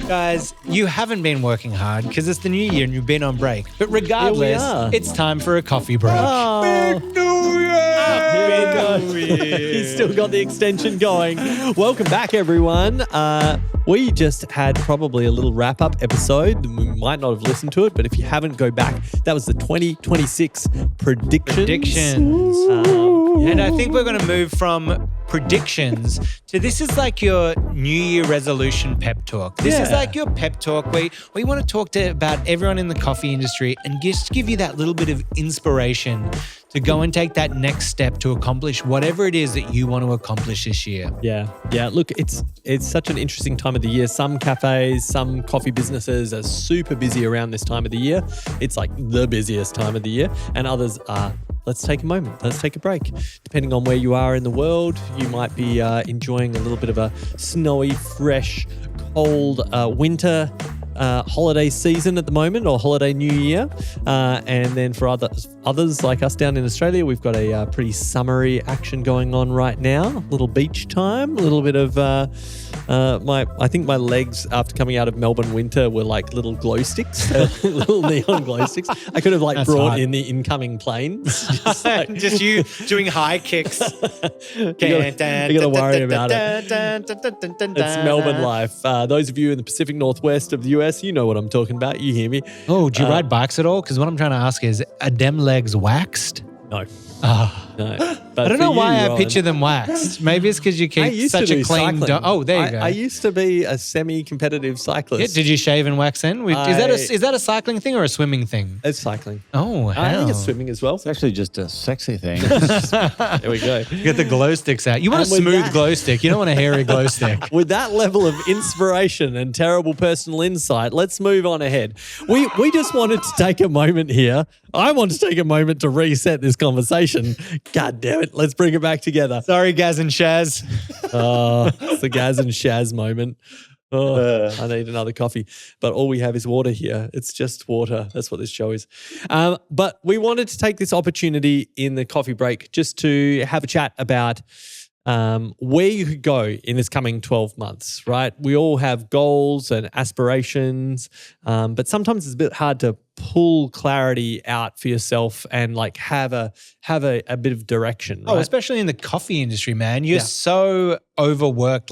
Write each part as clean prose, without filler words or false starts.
Guys, you haven't been working hard because it's the new year and you've been on break. But regardless, it's time for a coffee break. Oh. Big New Year! He's still got the extension going. Welcome back, everyone. We just had probably a little wrap-up episode. We might not have listened to it, but if you haven't, go back. That was the 2026 predictions. And I think we're going to move from predictions to this is like your New Year resolution pep talk. This is like your pep talk where we want to talk about everyone in the coffee industry and just give you that little bit of inspiration to go and take that next step to accomplish whatever it is that you want to accomplish this year. Yeah. Look, it's such an interesting time of the year. Some cafes, some coffee businesses are super busy around this time of the year. It's like the busiest time of the year. And others are, let's take a moment. Let's take a break. Depending on where you are in the world, you might be enjoying a little bit of a snowy, fresh, cold winter holiday season at the moment, or holiday New Year. And then for others like us down in Australia, we've got a pretty summery action going on right now. A little beach time, a little bit of I think my legs after coming out of Melbourne winter were like little glow sticks, little neon glow sticks. I could have brought in the incoming planes. Just you doing high kicks. You got to worry about it. It's Melbourne life. Those of you in the Pacific Northwest of the US, you know what I'm talking about. You hear me. Oh, do you ride bikes at all? Because what I'm trying to ask is, are them legs waxed? No. No. I don't know why I picture them waxed. Maybe it's because you keep such a clean... there you go. I used to be a semi-competitive cyclist. Yeah, did you shave and wax then? Is that a cycling thing or a swimming thing? It's cycling. Oh, hell. I think it's swimming as well. It's actually just a sexy thing. There we go. Get the glow sticks out. You want a smooth glow stick. You don't want a hairy glow stick. With that level of inspiration and terrible personal insight, let's move on ahead. We just wanted to take a moment here. I want to take a moment to reset this conversation. God damn it. Let's bring it back together. Sorry, Gaz and Shaz. Oh, it's the Gaz and Shaz moment. Oh, I need another coffee. But all we have is water here. It's just water. That's what this show is. But we wanted to take this opportunity in the coffee break just to have a chat about where you could go in this coming 12 months, right? We all have goals and aspirations, but sometimes it's a bit hard to pull clarity out for yourself and have a bit of direction, right? Oh, especially in the coffee industry, man. You're so overworked,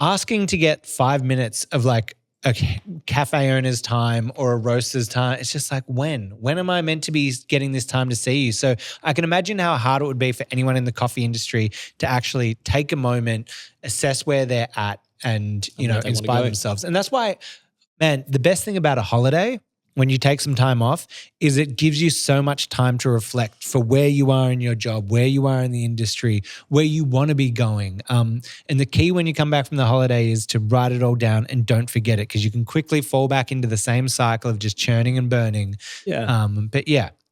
asking to get 5 minutes of a cafe owner's time or a roaster's time. It's just when am I meant to be getting this time to see you? So I can imagine how hard it would be for anyone in the coffee industry to actually take a moment, assess where they're at and inspire themselves. And that's why, man, the best thing about a holiday when you take some time off is it gives you so much time to reflect for where you are in your job, where you are in the industry, where you want to be going. And the key when you come back from the holiday is to write it all down and don't forget it, because you can quickly fall back into the same cycle of just churning and burning.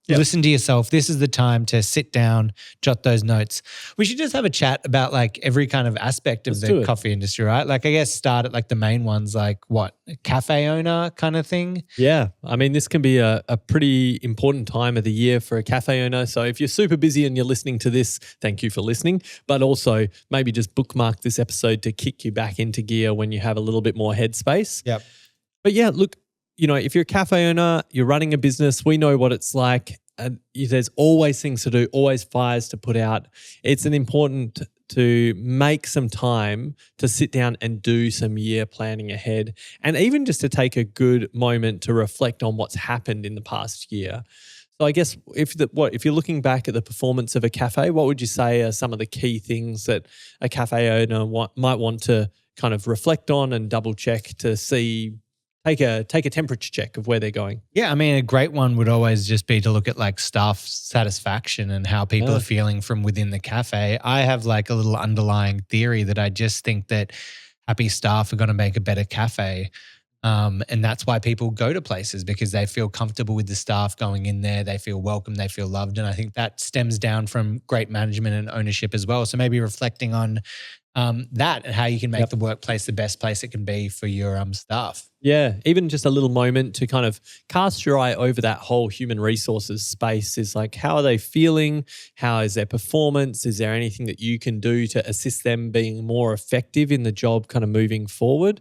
Listen to yourself. This is the time to sit down, jot those notes. We should just have a chat about every kind of aspect of the coffee industry, right? I guess start at the main ones, a cafe owner kind of thing. Yeah. I mean, this can be a pretty important time of the year for a cafe owner. So if you're super busy and you're listening to this, thank you for listening. But also maybe just bookmark this episode to kick you back into gear when you have a little bit more headspace. Yep. But yeah, look, if you're a cafe owner, you're running a business, we know what it's like. There's always things to do, always fires to put out. It's important to make some time to sit down and do some year planning ahead, and even just to take a good moment to reflect on what's happened in the past year. So I guess if you're looking back at the performance of a cafe, what would you say are some of the key things that a cafe owner might want to kind of reflect on and double check to see? Take a temperature check of where they're going. Yeah, I mean, a great one would always just be to look at staff satisfaction and how people are feeling from within the cafe. I have a little underlying theory that I just think that happy staff are going to make a better cafe. And that's why people go to places, because they feel comfortable with the staff going in there. They feel welcome. They feel loved. And I think that stems down from great management and ownership as well. So maybe reflecting on that and how you can make the workplace the best place it can be for your staff. Yeah, even just a little moment to kind of cast your eye over that whole human resources space is like, how are they feeling? How is their performance? Is there anything that you can do to assist them being more effective in the job kind of moving forward?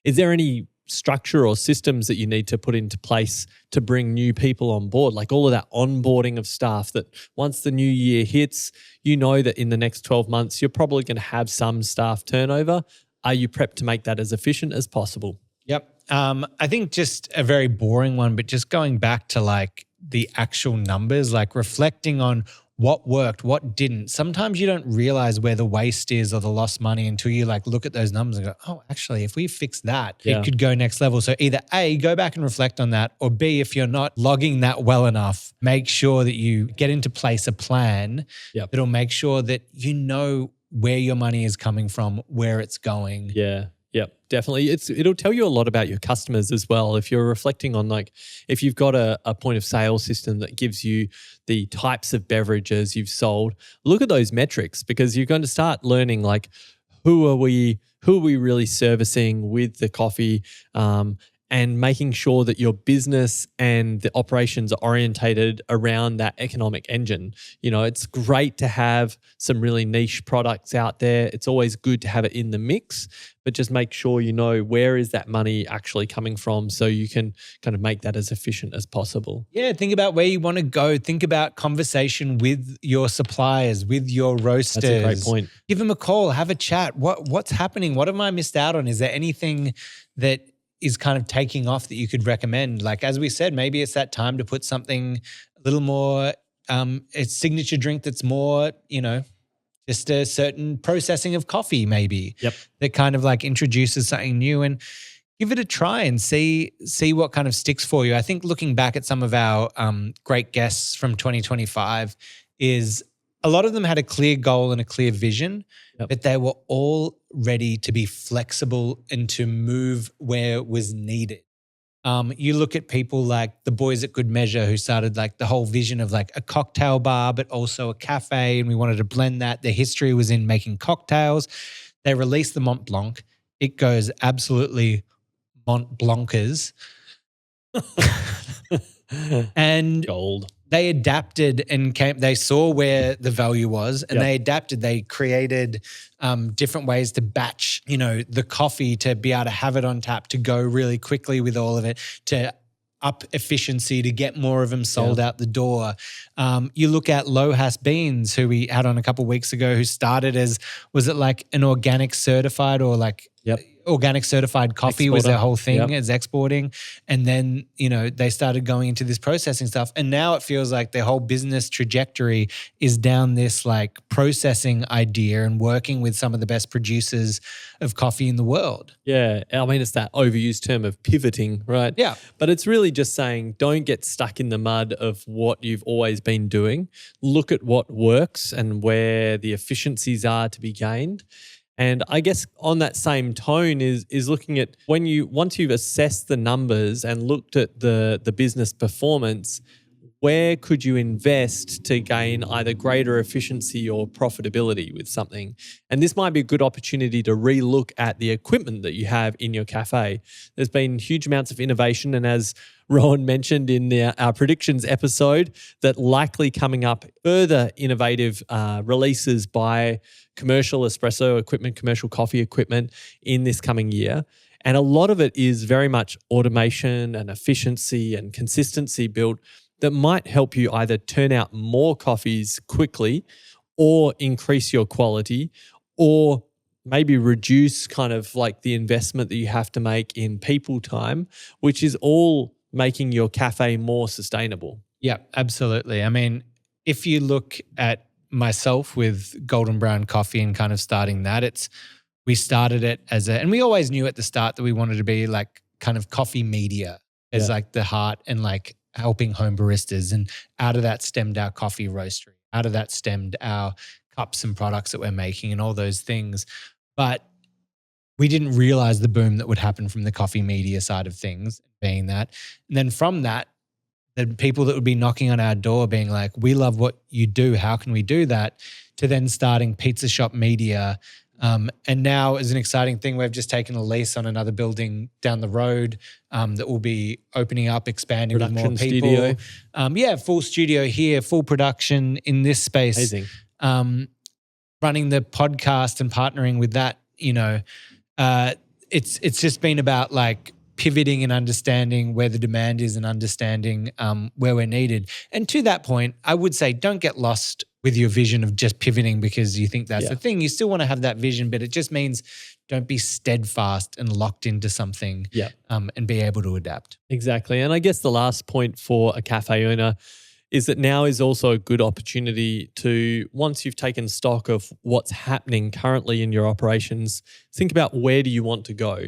Is there any structure or systems that you need to put into place to bring new people on board, like all of that onboarding of staff, that once the new year hits, you know that in the next 12 months, you're probably going to have some staff turnover. Are you prepped to make that as efficient as possible? Yep. I think just a very boring one, but just going back to like the actual numbers, like reflecting on what worked, what didn't. Sometimes you don't realize where the waste is or the lost money until you like look at those numbers and go, oh, actually, if we fix that, it could go next level. So either A, go back and reflect on that, or B, if you're not logging that well enough, make sure that you get into place a plan that'll make sure that you know where your money is coming from, where it's going. Yeah. Yep, definitely. It'll tell you a lot about your customers as well. If you're reflecting on like, if you've got a point of sale system that gives you the types of beverages you've sold, look at those metrics, because you're going to start learning like, who are we really servicing with the coffee, and making sure that your business and the operations are orientated around that economic engine. You know, it's great to have some really niche products out there. It's always good to have it in the mix, but just make sure you know where is that money actually coming from so you can kind of make that as efficient as possible. Yeah, think about where you want to go. Think about conversation with your suppliers, with your roasters. That's a great point. Give them a call, have a chat. What's happening? What have I missed out on? Is there anything that is kind of taking off that you could recommend? Like, as we said, maybe it's that time to put something a little more, a signature drink that's more, you know, just a certain processing of coffee maybe that kind of like introduces something new, and give it a try and see what kind of sticks for you. I think looking back at some of our great guests from 2025 is a lot of them had a clear goal and a clear vision, but they were all ready to be flexible and to move where was needed. You look at people like the boys at Good Measure, who started like the whole vision of like a cocktail bar, but also a cafe, and we wanted to blend that. Their history was in making cocktails. They released the Mont Blanc. It goes absolutely Mont Blancers. And gold. They adapted and they saw where the value was, and they adapted. They created different ways to batch, you know, the coffee to be able to have it on tap, to go really quickly with all of it, to up efficiency, to get more of them sold out the door. You look at Lohas Beans, who we had on a couple of weeks ago, who started as, was it like an organic certified or like organic certified coffee was their whole thing as exporting. And then, you know, they started going into this processing stuff. And now it feels like their whole business trajectory is down this like processing idea and working with some of the best producers of coffee in the world. Yeah. I mean, it's that overused term of pivoting, right? Yeah. But it's really just saying, don't get stuck in the mud of what you've always been doing. Look at what works and where the efficiencies are to be gained. And I guess on that same tone is looking at once you've assessed the numbers and looked at the business performance, where could you invest to gain either greater efficiency or profitability with something? And this might be a good opportunity to relook at the equipment that you have in your cafe. There's been huge amounts of innovation, and as Rohan mentioned in our predictions episode, that likely coming up further innovative releases by commercial espresso equipment, commercial coffee equipment in this coming year. And a lot of it is very much automation and efficiency and consistency built that might help you either turn out more coffees quickly or increase your quality, or maybe reduce kind of like the investment that you have to make in people time, which is all making your cafe more sustainable. Yeah, absolutely. I mean, if you look at myself with Golden Brown Coffee and kind of starting that, we started it and we always knew at the start that we wanted to be like kind of coffee media as like the heart and like helping home baristas. And out of that stemmed our coffee roastery. Out of that stemmed our cups and products that we're making and all those things. But we didn't realize the boom that would happen from the coffee media side of things, being that. And then from that, the people that would be knocking on our door being like, we love what you do, how can we do that? To then starting Pizza Shop Media. And now is an exciting thing. We've just taken a lease on another building down the road that will be opening up, expanding with more people. Studio. Full studio here, full production in this space. Amazing. Running the podcast and partnering with that, it's just been about like pivoting and understanding where the demand is and understanding where we're needed. And to that point, I would say don't get lost with your vision of just pivoting because you think that's the thing. You still want to have that vision, but it just means don't be steadfast and locked into something and be able to adapt. Exactly. And I guess the last point for a cafe owner is that now is also a good opportunity to, once you've taken stock of what's happening currently in your operations, think about where do you want to go.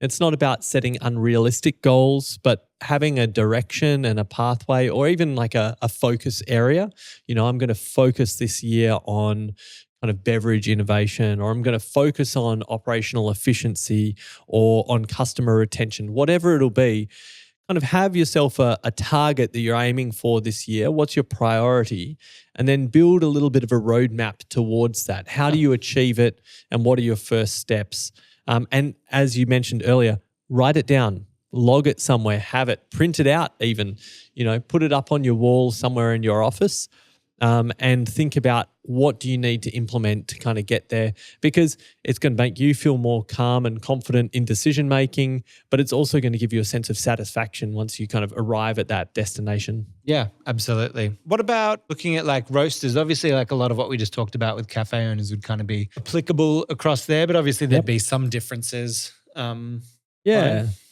It's not about setting unrealistic goals, but having a direction and a pathway or even like a focus area. I'm going to focus this year on kind of beverage innovation, or I'm going to focus on operational efficiency or on customer retention, whatever it'll be. Kind of have yourself a target that you're aiming for this year. What's your priority? And then build a little bit of a roadmap towards that. How do you achieve it? And what are your first steps? And as you mentioned earlier, write it down, log it somewhere, have it, print it out even, put it up on your wall somewhere in your office, and think about what do you need to implement to kind of get there, because it's going to make you feel more calm and confident in decision making, but it's also going to give you a sense of satisfaction once you kind of arrive at that destination. Yeah, absolutely. What about looking at like roasters? Obviously, like a lot of what we just talked about with cafe owners would kind of be applicable across there, but obviously there'd be some differences. I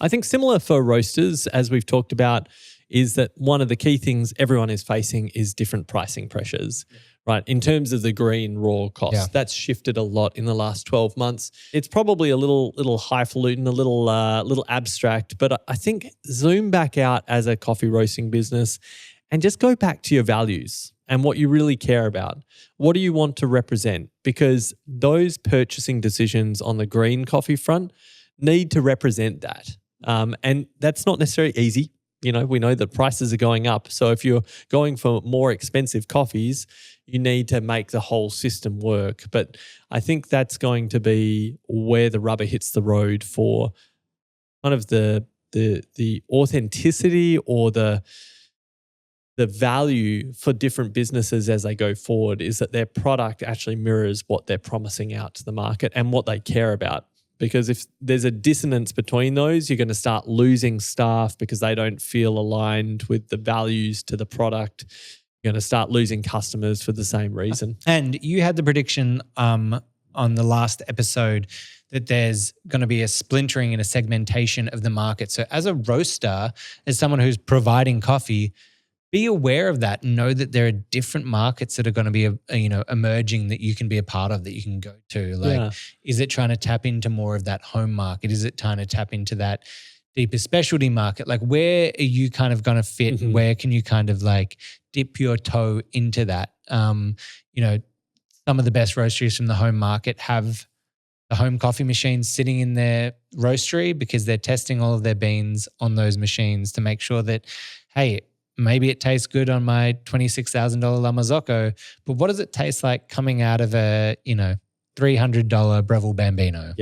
think similar for roasters, as we've talked about, is that one of the key things everyone is facing is different pricing pressures, right? In terms of the green raw cost, that's shifted a lot in the last 12 months. It's probably a little highfalutin, a little abstract, but I think zoom back out as a coffee roasting business and just go back to your values and what you really care about. What do you want to represent? Because those purchasing decisions on the green coffee front need to represent that. And that's not necessarily easy. We know that prices are going up. So if you're going for more expensive coffees, you need to make the whole system work. But I think that's going to be where the rubber hits the road for kind of the authenticity or the value for different businesses as they go forward, is that their product actually mirrors what they're promising out to the market and what they care about. Because if there's a dissonance between those, you're going to start losing staff because they don't feel aligned with the values to the product. You're going to start losing customers for the same reason. And you had the prediction on the last episode that there's going to be a splintering and a segmentation of the market. So as a roaster, as someone who's providing coffee, be aware of that and know that there are different markets that are going to be, emerging that you can be a part of, that you can go to. Is it trying to tap into more of that home market? Is it trying to tap into that deeper specialty market? Like, where are you kind of going to fit? Mm-hmm. Where can you kind of like dip your toe into that? Some of the best roasteries from the home market have the home coffee machines sitting in their roastery because they're testing all of their beans on those machines to make sure that, hey, maybe it tastes good on my $26,000 La Marzocco, but what does it taste like coming out of a, $300 Breville Bambino?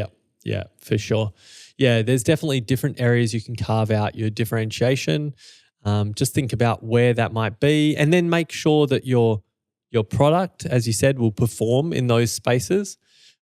Yeah, for sure. Yeah, there's definitely different areas you can carve out your differentiation. Just think about where that might be, and then make sure that your product, as you said, will perform in those spaces,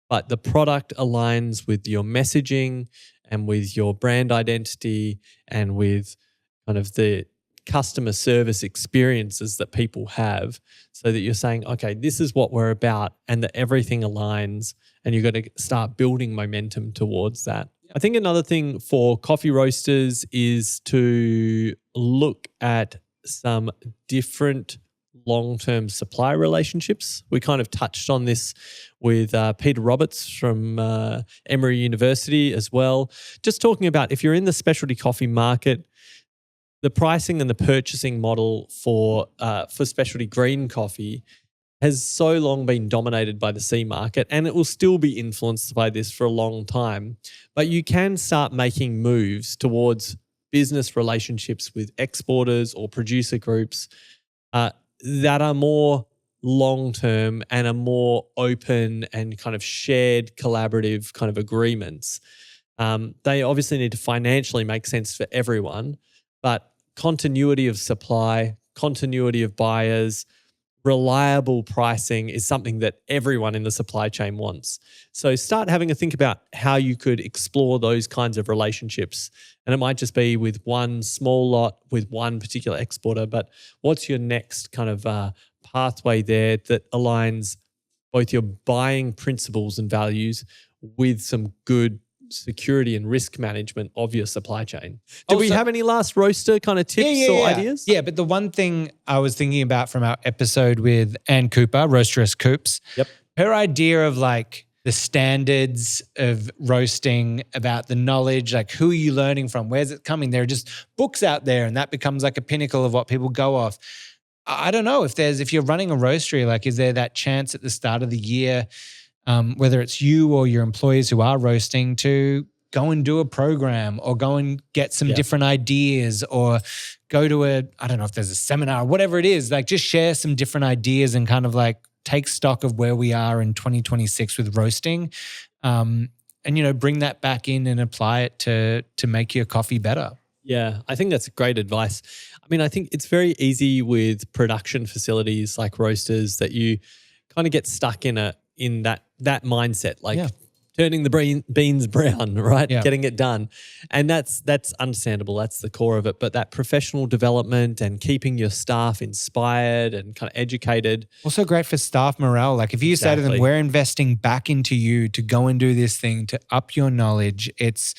but the product aligns with your messaging and with your brand identity and with kind of the customer service experiences that people have, so that you're saying, okay, this is what we're about, and that everything aligns, and you've got to start building momentum towards that. I think another thing for coffee roasters is to look at some different long-term supply relationships. We kind of touched on this with Peter Roberts from Emory University as well. Just talking about, if you're in the specialty coffee market, the pricing and the purchasing model for specialty green coffee has so long been dominated by the C market, and it will still be influenced by this for a long time. But you can start making moves towards business relationships with exporters or producer groups that are more long-term and are more open and kind of shared collaborative kind of agreements. They obviously need to financially make sense for everyone, but continuity of supply, continuity of buyers, reliable pricing is something that everyone in the supply chain wants. So start having a think about how you could explore those kinds of relationships. And it might just be with one small lot, with one particular exporter, but what's your next kind of pathway there that aligns both your buying principles and values with some good security and risk management of your supply chain. Do we have any last roaster kind of tips or ideas? Yeah, but the one thing I was thinking about from our episode with Ann Cooper, Roasteress Coops, her idea of like the standards of roasting, about the knowledge, like who are you learning from? Where's it coming? There are just books out there and that becomes like a pinnacle of what people go off. I don't know if you're running a roastery, like is there that chance at the start of the year, whether it's you or your employees who are roasting, to go and do a program or go and get some different ideas or go to I don't know if there's a seminar, whatever it is, like just share some different ideas and kind of like take stock of where we are in 2026 with roasting, and, bring that back in and apply it to make your coffee better. Yeah, I think that's great advice. I mean, I think it's very easy with production facilities like roasters that you kind of get stuck in that mindset, like turning the beans brown, right? Yeah. Getting it done. And that's understandable. That's the core of it. But that professional development and keeping your staff inspired and kind of educated. Also great for staff morale. Like if you say to them, we're investing back into you to go and do this thing, to up your knowledge, it's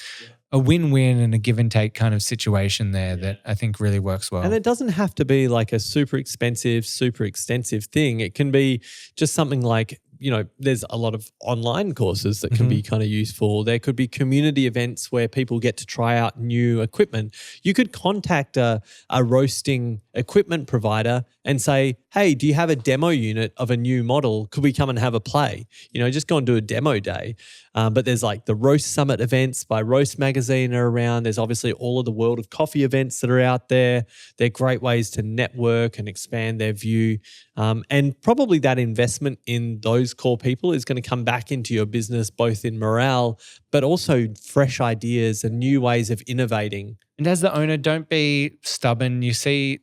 a win-win and a give and take kind of situation there that I think really works well. And it doesn't have to be like a super expensive, super extensive thing. It can be just something like, there's a lot of online courses that can be kind of useful. There could be community events where people get to try out new equipment. You could contact a roasting equipment provider and say, hey, do you have a demo unit of a new model? Could we come and have a play? Just go and do a demo day. But there's like the Roast Summit events by Roast Magazine are around. There's obviously all of the World of Coffee events that are out there. They're great ways to network and expand their view. And probably that investment in those core people is going to come back into your business, both in morale, but also fresh ideas and new ways of innovating. And as the owner, don't be stubborn. You see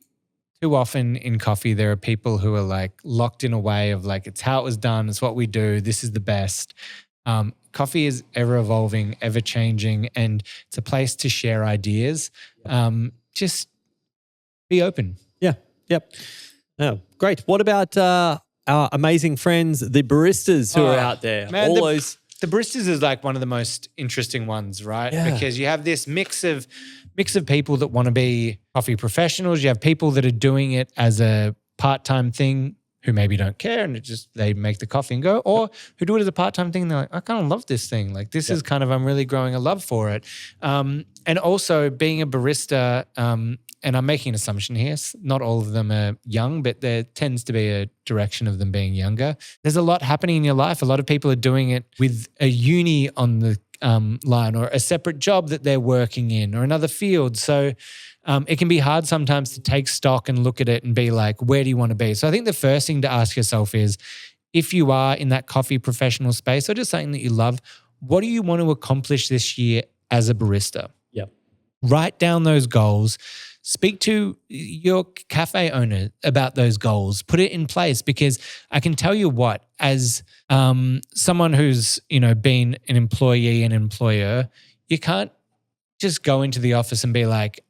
too often in coffee, there are people who are like locked in a way of like, it's how it was done. It's what we do. This is the best. Coffee is ever evolving, ever changing, and it's a place to share ideas. Just be open. Yeah. Yep. Oh, great. What about our amazing friends, the baristas who are out there? Man, the baristas is like one of the most interesting ones, right? Yeah. Because you have this mix of people that want to be coffee professionals. You have people that are doing it as a part-time thing who maybe don't care and they make the coffee and go, or who do it as a part-time thing and they're like, I kind of love this thing. Like this is kind of, I'm really growing a love for it. And also being a barista, and I'm making an assumption here, not all of them are young, but there tends to be a direction of them being younger. There's a lot happening in your life. A lot of people are doing it with a uni on the line or a separate job that they're working in or another field. So it can be hard sometimes to take stock and look at it and be like, where do you want to be? So I think the first thing to ask yourself is, if you are in that coffee professional space or just something that you love, what do you want to accomplish this year as a barista? Yep. Write down those goals. Speak to your cafe owner about those goals. Put it in place, because I can tell you what, as someone who's been an employee and employer, you can't just go into the office and be like,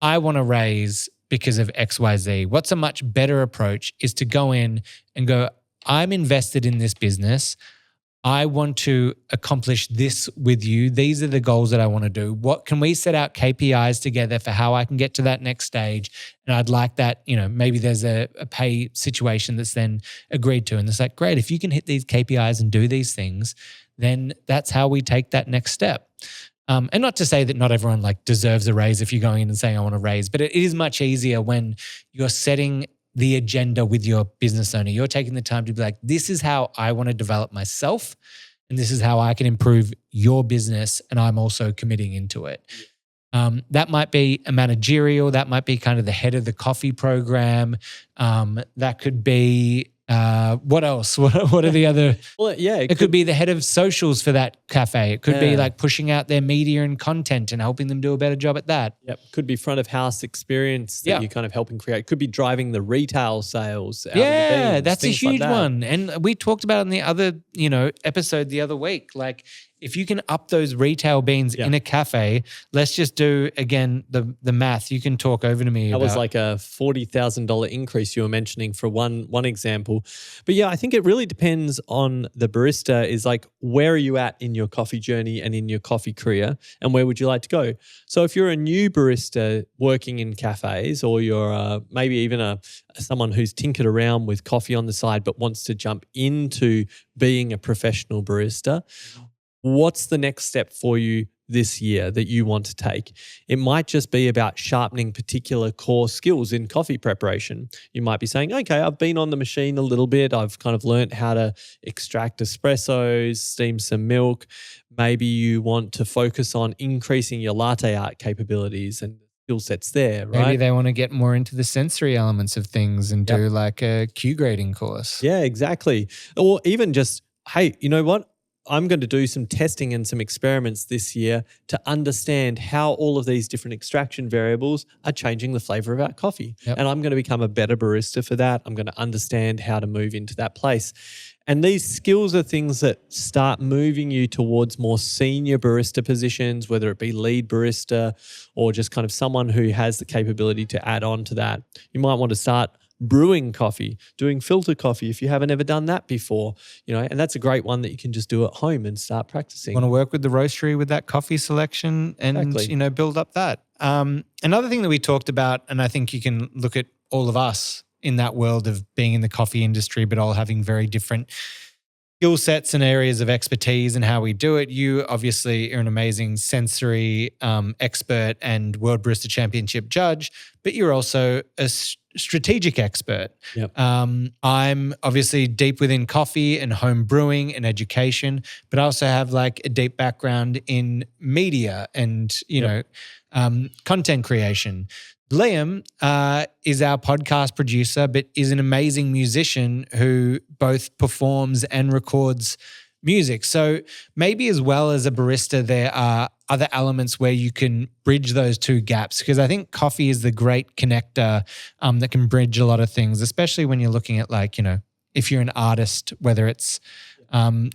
I want to raise because of XYZ. What's a much better approach is to go in and go, I'm invested in this business. I want to accomplish this with you. These are the goals that I want to do. What can we set out KPIs together for how I can get to that next stage? And I'd like that, maybe there's a pay situation that's then agreed to. And it's like, great, if you can hit these KPIs and do these things, then that's how we take that next step. And not to say that not everyone deserves a raise if you're going in and saying, I want a raise, but it is much easier when you're setting the agenda with your business owner. You're taking the time to be like, this is how I want to develop myself, and this is how I can improve your business, and I'm also committing into it. That might be a managerial. That might be kind of the head of the coffee program. That could be what else? What are the other? Well, yeah, it could be the head of socials for that cafe. It could be like pushing out their media and content and helping them do a better job at that. Yep. Could be front of house experience that you're kind of helping create. Could be driving the retail sales. Out of the beans, that's a huge like that. one. And we talked about it in the other, episode the other week. Like, if you can up those retail beans in a cafe, let's just do, again, the math. You can talk over to me. That was like a $40,000 increase you were mentioning for one example. But yeah, I think it really depends on the barista is like, where are you at in your coffee journey and in your coffee career, and where would you like to go? So if you're a new barista working in cafes, or you're maybe even someone who's tinkered around with coffee on the side but wants to jump into being a professional barista, what's the next step for you this year that you want to take? It might just be about sharpening particular core skills in coffee preparation. You might be saying, okay, I've been on the machine a little bit. I've kind of learned how to extract espressos, steam some milk. Maybe you want to focus on increasing your latte art capabilities and skill sets there, right? Maybe they want to get more into the sensory elements of things and do like a Q grading course. Yeah, exactly. Or even just, hey, you know what? I'm going to do some testing and some experiments this year to understand how all of these different extraction variables are changing the flavor of our coffee. And I'm going to become a better barista for that. I'm going to understand how to move into that place. And these skills are things that start moving you towards more senior barista positions, whether it be lead barista or just kind of someone who has the capability to add on to that. You might want to start brewing coffee, doing filter coffee if you haven't ever done that before, and that's a great one that you can just do at home and start practicing. Want to work with the roastery with that coffee selection and, build up that. Another thing that we talked about, and I think you can look at all of us in that world of being in the coffee industry, but all having very different skill sets and areas of expertise and how we do it. You obviously are an amazing sensory expert and World Barista Championship judge, but you're also a strategic expert. I'm obviously deep within coffee and home brewing and education, but I also have like a deep background in media and, content creation. Liam is our podcast producer, but is an amazing musician who both performs and records music. So maybe as well as a barista, there are other elements where you can bridge those two gaps, because I think coffee is the great connector that can bridge a lot of things, especially when you're looking at if you're an artist, whether it's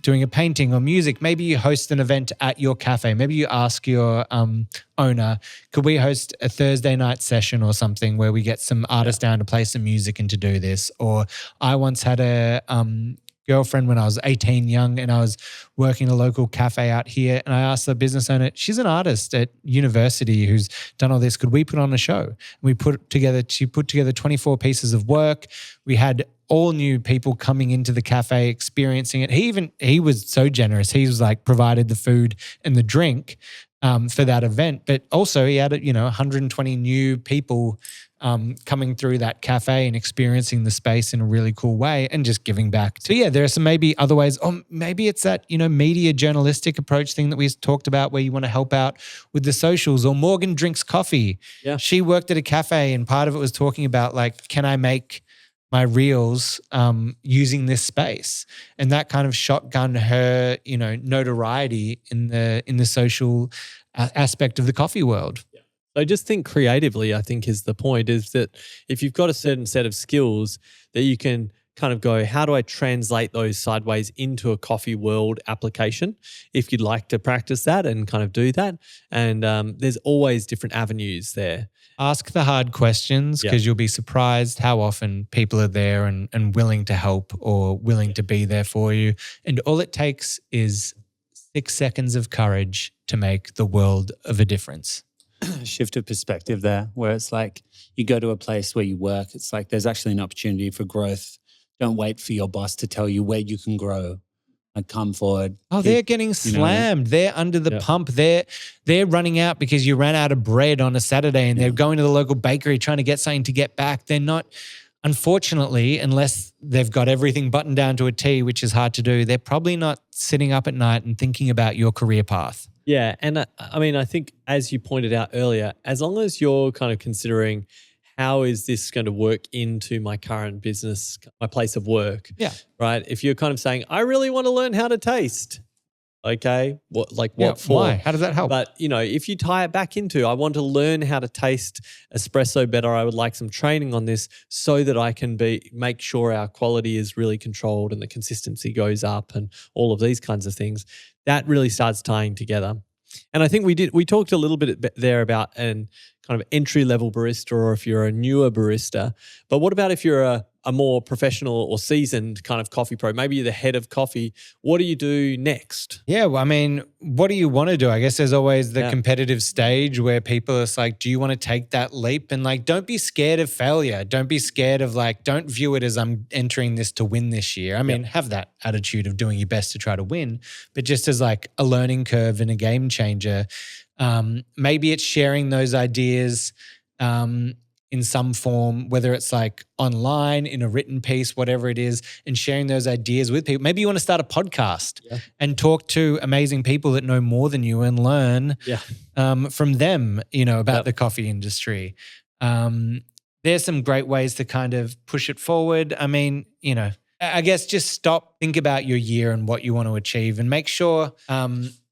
doing a painting or music. Maybe you host an event at your cafe. Maybe you ask your owner, could we host a Thursday night session or something where we get some artists down to play some music and to do this? Or I once had a girlfriend when I was 18, young, and I was working in a local cafe out here, and I asked the business owner, she's an artist at university who's done all this, could we put on a show? And she put together 24 pieces of work. We had all new people coming into the cafe, experiencing it. He was so generous. He was like provided the food and the drink for that event, but also he had 120 new people coming through that cafe and experiencing the space in a really cool way and just giving back. So yeah, there are some maybe other ways. Or maybe it's that, media journalistic approach thing that we talked about where you want to help out with the socials. Or Morgan drinks coffee. Yeah. She worked at a cafe and part of it was talking about like, can I make my reels using this space? And that kind of shotgun her, notoriety in the social aspect of the coffee world. So just think creatively, I think is the point, is that if you've got a certain set of skills that you can kind of go, how do I translate those sideways into a coffee world application? If you'd like to practice that and kind of do that. And there's always different avenues there. Ask the hard questions, because you'll be surprised how often people are there and willing to help or willing to be there for you. And all it takes is 6 seconds of courage to make the world of a difference. Shift of perspective there, where it's like you go to a place where you work, it's like there's actually an opportunity for growth. Don't wait for your boss to tell you where you can grow. Like, come forward. Oh, they're getting slammed. They're under the pump. They're running out because you ran out of bread on a Saturday and they're going to the local bakery trying to get something to get back. They're not unfortunately, unless they've got everything buttoned down to a T, which is hard to do, they're probably not sitting up at night and thinking about your career path. Yeah. And I mean, I think as you pointed out earlier, as long as you're kind of considering how is this going to work into my current business, my place of work, Yeah. right? If you're kind of saying, I really want to learn how to taste, okay, what for? Why? How does that help? But, if you tie it back into, I want to learn how to taste espresso better, I would like some training on this so that I can make sure our quality is really controlled and the consistency goes up and all of these kinds of things. That really starts tying together. And I think we talked a little bit there about an kind of entry-level barista or if you're a newer barista. But what about if you're a more professional or seasoned kind of coffee pro? Maybe you're the head of coffee. What do you do next? Yeah, well, I mean, what do you want to do? I guess there's always the competitive stage where people are like, do you want to take that leap? And like, don't be scared of failure. Don't be scared of don't view it as I'm entering this to win this year. I mean, have that attitude of doing your best to try to win, but just as like a learning curve and a game changer. Maybe it's sharing those ideas in some form, whether it's like online, in a written piece, whatever it is, and sharing those ideas with people. Maybe you want to start a podcast and talk to amazing people that know more than you and learn from them, about the coffee industry. There's some great ways to kind of push it forward. I mean, I guess just think about your year and what you want to achieve and make sure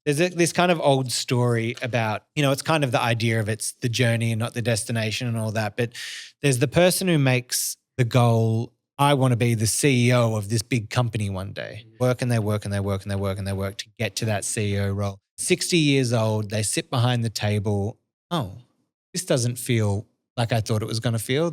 there's this kind of old story about, it's kind of the idea of it's the journey and not the destination and all that. But there's the person who makes the goal, I want to be the CEO of this big company one day. Work and they work and they work and they work and they work to get to that CEO role. 60 years old, they sit behind the table. Oh, this doesn't feel like I thought it was going to feel.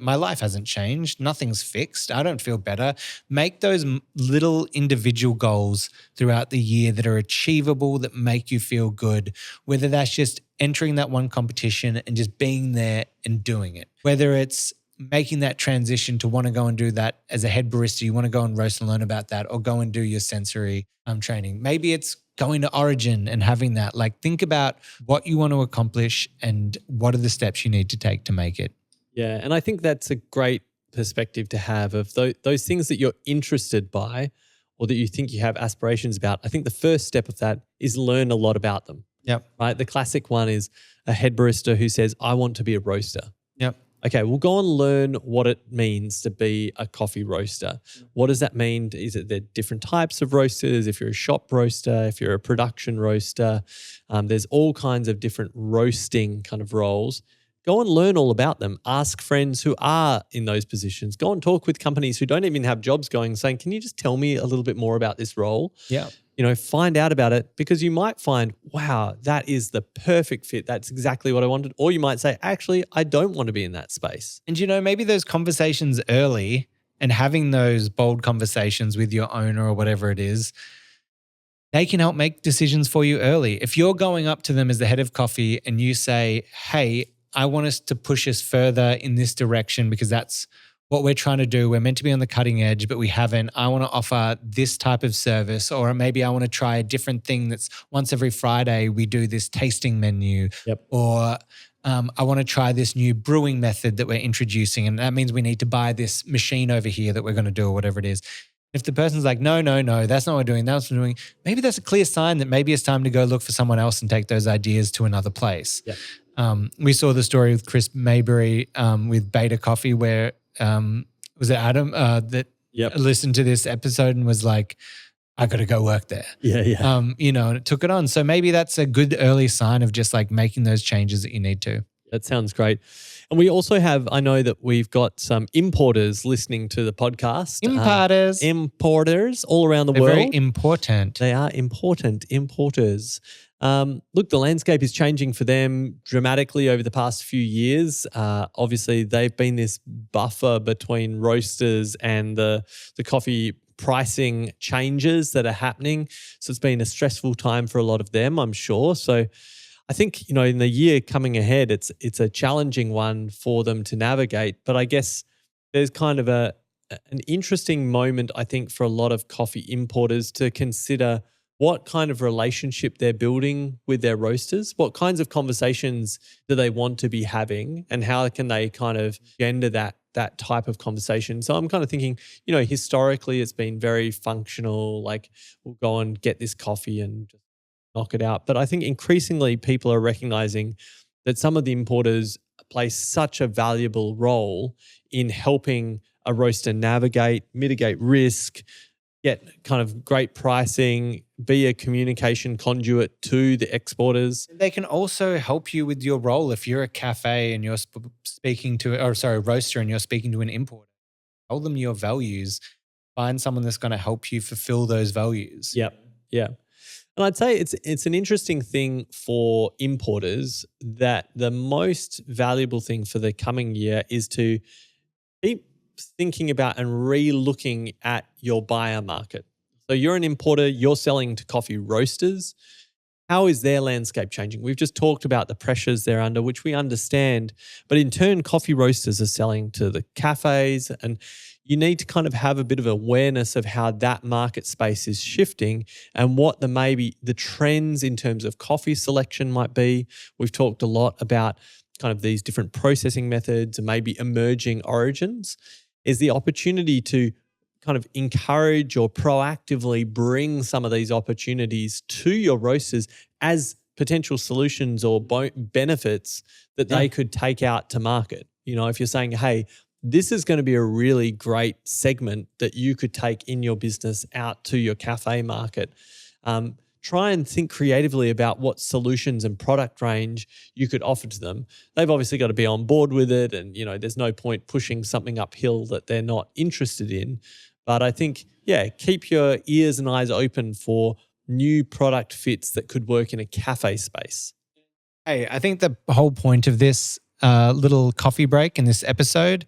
My life hasn't changed. Nothing's fixed. I don't feel better. Make those little individual goals throughout the year that are achievable, that make you feel good, whether that's just entering that one competition and just being there and doing it. Whether it's making that transition to want to go and do that as a head barista, you want to go and roast and learn about that, or go and do your sensory training. Maybe it's going to Origin and having that. Like, think about what you want to accomplish and what are the steps you need to take to make it. Yeah, and I think that's a great perspective to have of those things that you're interested by or that you think you have aspirations about. I think the first step of that is learn a lot about them. Yep. Right? The classic one is a head barista who says, I want to be a roaster. Yep. Okay, we'll go and learn what it means to be a coffee roaster. What does that mean? Is it there different types of roasters? If you're a shop roaster, if you're a production roaster, there's all kinds of different roasting kind of roles. Go and learn all about them. Ask friends who are in those positions. Go and talk with companies who don't even have jobs going, saying, can you just tell me a little bit more about this role? Yeah. Find out about it, because you might find, wow, that is the perfect fit. That's exactly what I wanted. Or you might say, actually, I don't want to be in that space. And, maybe those conversations early and having those bold conversations with your owner or whatever it is, they can help make decisions for you early. If you're going up to them as the head of coffee and you say, hey, I want us to push us further in this direction because that's what we're trying to do. We're meant to be on the cutting edge, but we haven't. I want to offer this type of service, or maybe I want to try a different thing that's once every Friday we do this tasting menu, or I want to try this new brewing method that we're introducing, and that means we need to buy this machine over here that we're going to do, or whatever it is. If the person's like, no, that's not what we're doing, that's what we're doing, maybe that's a clear sign that maybe it's time to go look for someone else and take those ideas to another place. We saw the story with Chris Maybury with Beta Coffee where was it Adam that listened to this episode and was like, I got to go work there. And it took it on. So maybe that's a good early sign of just like making those changes that you need to. That sounds great. And we also have, I know that we've got some importers listening to the podcast. Importers all around the world. They're very important. They are important importers. Look, the landscape is changing for them dramatically over the past few years. Obviously, they've been this buffer between roasters and the coffee pricing changes that are happening. So it's been a stressful time for a lot of them, I'm sure. So I think, in the year coming ahead, it's a challenging one for them to navigate. But I guess there's kind of an interesting moment, I think, for a lot of coffee importers to consider what kind of relationship they're building with their roasters, what kinds of conversations do they want to be having, and how can they kind of gender that that type of conversation. So I'm kind of thinking, historically it's been very functional, like we'll go and get this coffee and just knock it out. But I think increasingly people are recognizing that some of the importers play such a valuable role in helping a roaster navigate, mitigate risk, get kind of great pricing, be a communication conduit to the exporters. They can also help you with your role. If you're a cafe and you're roaster and you're speaking to an importer, tell them your values. Find someone that's going to help you fulfill those values. Yep. Yeah. And I'd say it's an interesting thing for importers that the most valuable thing for the coming year is to keep thinking about and re-looking at your buyer market. So you're an importer, you're selling to coffee roasters. How is their landscape changing? We've just talked about the pressures they're under, which we understand. But in turn, coffee roasters are selling to the cafes, and you need to kind of have a bit of awareness of how that market space is shifting and what the trends in terms of coffee selection might be. We've talked a lot about kind of these different processing methods and maybe emerging origins. Is the opportunity to kind of encourage or proactively bring some of these opportunities to your roasters as potential solutions or benefits that they could take out to market. If you're saying, hey, this is going to be a really great segment that you could take in your business out to your cafe market. Try and think creatively about what solutions and product range you could offer to them. They've obviously got to be on board with it, and there's no point pushing something uphill that they're not interested in. But I think, keep your ears and eyes open for new product fits that could work in a cafe space. Hey, I think the whole point of this little coffee break in this episode,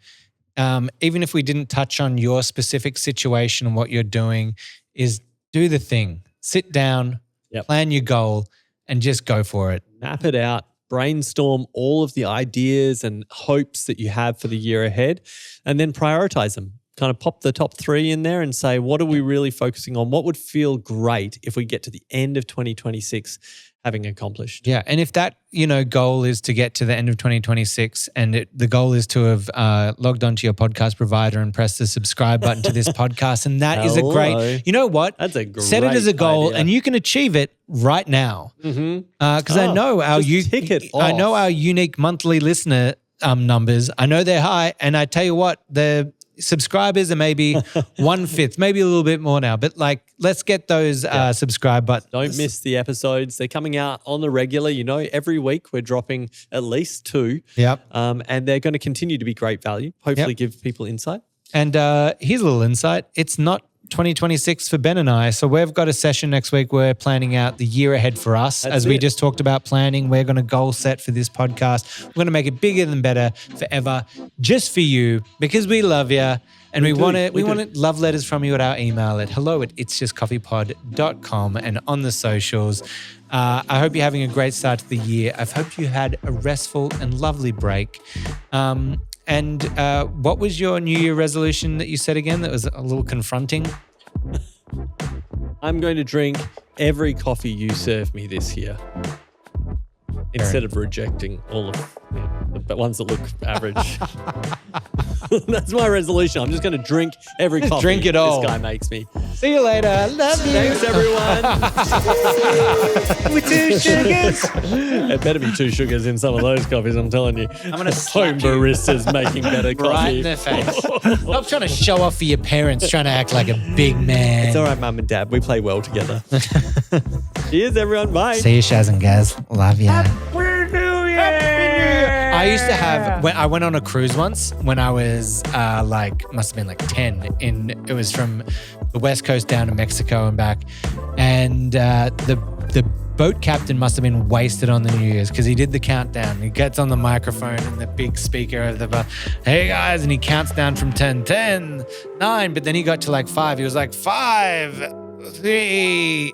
even if we didn't touch on your specific situation and what you're doing, is do the thing. Sit down, plan your goal, and just go for it. Map it out. Brainstorm all of the ideas and hopes that you have for the year ahead, and then prioritize them. Kind of pop the top 3 in there and say, what are we really focusing on? What would feel great if we get to the end of 2026 having accomplished? Yeah. And if that, goal is to get to the end of 2026 and the goal is to have logged onto your podcast provider and press the subscribe button to this podcast, and that is a great, you know what? That's a great set it as a goal idea. And you can achieve it right now. Because I know I know our unique monthly listener numbers. I know they're high, and I tell you what, the subscribers are maybe 1/5, maybe a little bit more now. But let's get those subscribe buttons. Don't miss the episodes. They're coming out on the regular. Every week we're dropping at least 2. Yep. And they're going to continue to be great value. Hopefully give people insight. And here's a little insight. It's not 2026 for Ben and I. So we've got a session next week. We're planning out the year ahead for us. As we just talked about planning, we're going to goal set for this podcast. We're going to make it bigger than better forever, just for you, because we love you. And we want love letters from you at our email at hello@itsjustcoffeepod.com and on the socials. I hope you're having a great start to the year. I hope you had a restful and lovely break. And what was your New Year resolution that you said again that was a little confronting? I'm going to drink every coffee you serve me this year. Instead of rejecting all of the ones that look average. That's my resolution. I'm just going to drink every coffee drink it all. This guy makes me. See you later. Love you. Thanks, everyone. With 2 sugars. It better be 2 sugars in some of those coffees, I'm telling you. I'm going to home baristas making better coffee. Right in the face. Stop trying to show off for your parents, trying to act like a big man. It's all right, Mum and Dad. We play well together. Cheers, everyone. Bye. See you, Shaz and Gaz. Love ya. Happy New Year! I used to have, when I went on a cruise once when I was must have been 10. It was from the West Coast down to Mexico and back. And the boat captain must have been wasted on the New Year's because he did the countdown. He gets on the microphone and the big speaker of the boat, hey guys, and he counts down from 10, 9, but then he got to 5. He was like 5, 3,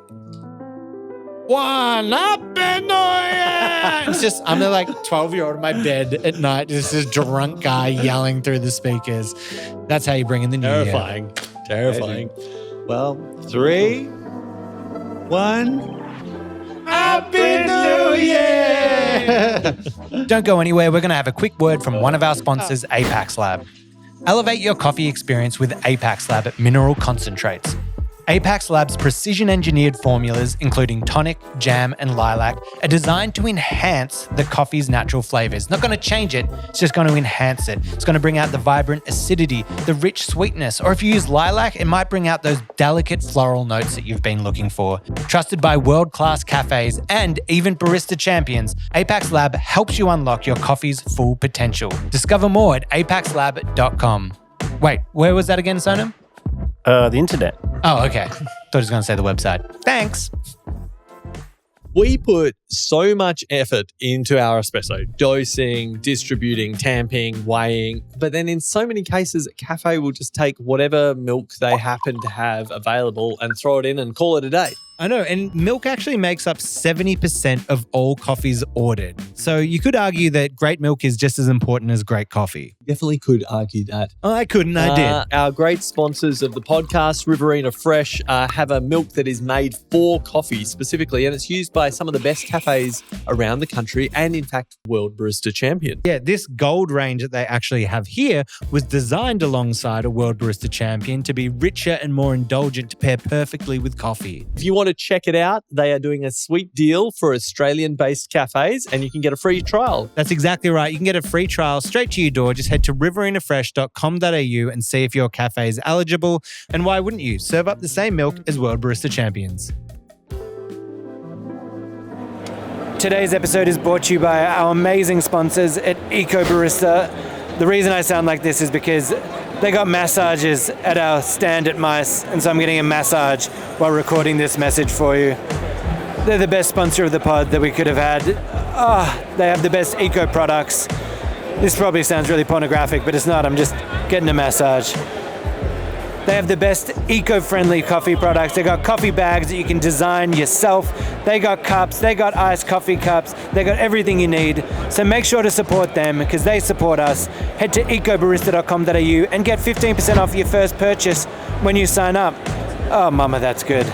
1, up in the air. It's just, I'm the 12-year-old in my bed at night, just this drunk guy yelling through the speakers. That's how you bring in the New Year. Terrifying. Well, 3, 1. Happy New Year! Don't go anywhere. We're going to have a quick word from one of our sponsors, Apex Lab. Elevate your coffee experience with Apex Lab mineral concentrates. Apex Lab's precision-engineered formulas, including tonic, jam, and lilac, are designed to enhance the coffee's natural flavors. Not going to change it, it's just going to enhance it. It's going to bring out the vibrant acidity, the rich sweetness, or if you use lilac, it might bring out those delicate floral notes that you've been looking for. Trusted by world-class cafes and even barista champions, Apex Lab helps you unlock your coffee's full potential. Discover more at apexlab.com. Wait, where was that again, Sonam? The internet. Oh, okay. Thought he was going to say the website. Thanks. We put so much effort into our espresso, dosing, distributing, tamping, weighing, but then in so many cases, a cafe will just take whatever milk they happen to have available and throw it in and call it a day. I know, and milk actually makes up 70% of all coffees ordered. So you could argue that great milk is just as important as great coffee. Definitely could argue that. Oh, I couldn't, I did. Our great sponsors of the podcast, Riverina Fresh, have a milk that is made for coffee specifically, and it's used by some of the best cafes around the country and, in fact, World Barista Champion. Yeah, this gold range that they actually have here was designed alongside a World Barista Champion to be richer and more indulgent to pair perfectly with coffee. If you want to check it out, they are doing a sweet deal for Australian-based cafes, and you can get a free trial. That's exactly right. You can get a free trial straight to your door. Just head to riverinafresh.com.au and see if your cafe is eligible. And why wouldn't you? Serve up the same milk as World Barista Champions. Today's episode is brought to you by our amazing sponsors at Eco Barista. The reason I sound like this is because they got massages at our stand at Mice, and so I'm getting a massage while recording this message for you. They're the best sponsor of the pod that we could have had. They have the best eco products. This probably sounds really pornographic, but it's not. I'm just getting a massage. They have the best eco-friendly coffee products. They got coffee bags that you can design yourself. They got cups, they got iced coffee cups. They got everything you need. So make sure to support them because they support us. Head to ecobarista.com.au and get 15% off your first purchase when you sign up. Oh, mama, that's good.